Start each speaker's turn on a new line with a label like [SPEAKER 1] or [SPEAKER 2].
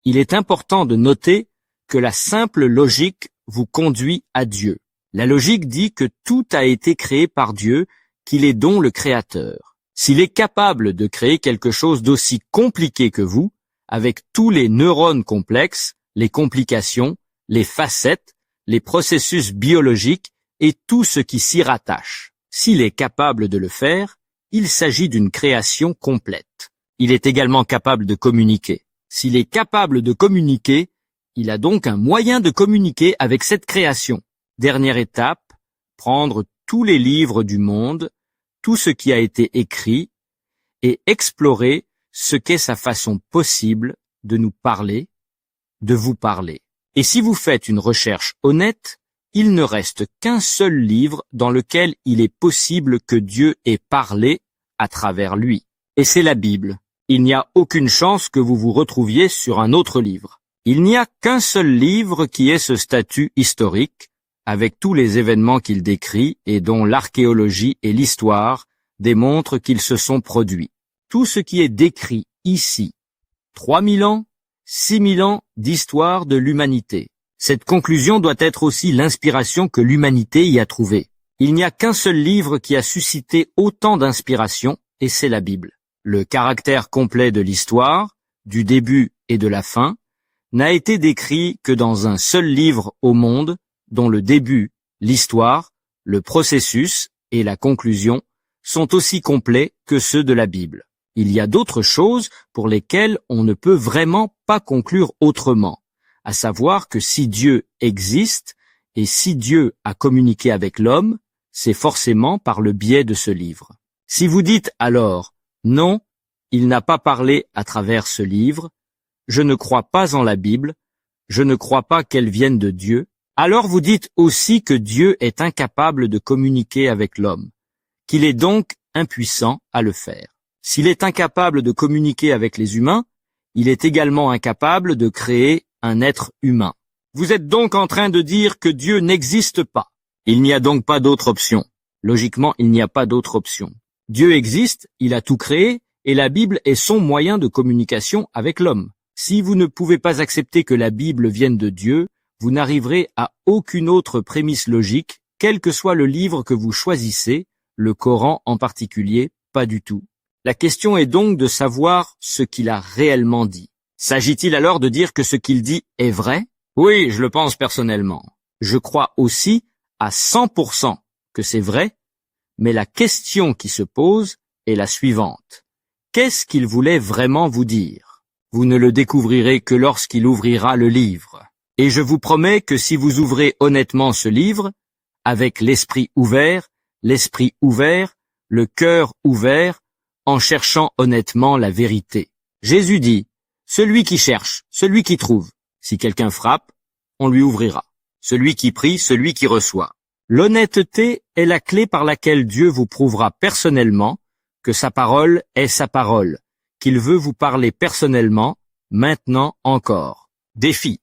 [SPEAKER 1] il est important de noter que la simple logique vous conduit à Dieu. La logique dit que tout a été créé par Dieu, qu'il est donc le créateur. S'il est capable de créer quelque chose d'aussi compliqué que vous, avec tous les neurones complexes, les complications, les facettes, les processus biologiques et tout ce qui s'y rattache. S'il est capable de le faire, il s'agit d'une création complète. Il est également capable de communiquer. S'il est capable de communiquer, il a donc un moyen de communiquer avec cette création. Dernière étape, prendre tous les livres du monde, tout ce qui a été écrit, et explorer ce qu'est sa façon possible de nous parler, de vous parler. Et si vous faites une recherche honnête, il ne reste qu'un seul livre dans lequel il est possible que Dieu ait parlé à travers lui. Et c'est la Bible. Il n'y a aucune chance que vous vous retrouviez sur un autre livre. Il n'y a qu'un seul livre qui ait ce statut historique, avec tous les événements qu'il décrit et dont l'archéologie et l'histoire démontrent qu'ils se sont produits. Tout ce qui est décrit ici, 3000 ans, 6000 ans d'histoire de l'humanité. Cette conclusion doit être aussi l'inspiration que l'humanité y a trouvée. Il n'y a qu'un seul livre qui a suscité autant d'inspiration, et c'est la Bible. Le caractère complet de l'histoire, du début et de la fin, n'a été décrit que dans un seul livre au monde, dont le début, l'histoire, le processus et la conclusion sont aussi complets que ceux de la Bible. Il y a d'autres choses pour lesquelles on ne peut vraiment pas conclure autrement, à savoir que si Dieu existe et si Dieu a communiqué avec l'homme, c'est forcément par le biais de ce livre. Si vous dites alors « Non, il n'a pas parlé à travers ce livre, je ne crois pas en la Bible, je ne crois pas qu'elle vienne de Dieu », alors vous dites aussi que Dieu est incapable de communiquer avec l'homme, qu'il est donc impuissant à le faire. S'il est incapable de communiquer avec les humains, il est également incapable de créer un être humain. Vous êtes donc en train de dire que Dieu n'existe pas. Il n'y a donc pas d'autre option. Logiquement, il n'y a pas d'autre option. Dieu existe, il a tout créé, et la Bible est son moyen de communication avec l'homme. Si vous ne pouvez pas accepter que la Bible vienne de Dieu, vous n'arriverez à aucune autre prémisse logique, quel que soit le livre que vous choisissez, le Coran en particulier, pas du tout. La question est donc de savoir ce qu'il a réellement dit. S'agit-il alors de dire que ce qu'il dit est vrai? Oui, je le pense personnellement. Je crois aussi à 100% que c'est vrai, mais la question qui se pose est la suivante. Qu'est-ce qu'il voulait vraiment vous dire? Vous ne le découvrirez que lorsqu'il ouvrira le livre. Et je vous promets que si vous ouvrez honnêtement ce livre, avec l'esprit ouvert, le cœur ouvert, en cherchant honnêtement la vérité. Jésus dit, celui qui cherche, celui qui trouve. Si quelqu'un frappe, on lui ouvrira. Celui qui prie, celui qui reçoit. L'honnêteté est la clé par laquelle Dieu vous prouvera personnellement que sa parole est sa parole, qu'il veut vous parler personnellement, maintenant encore. Défi.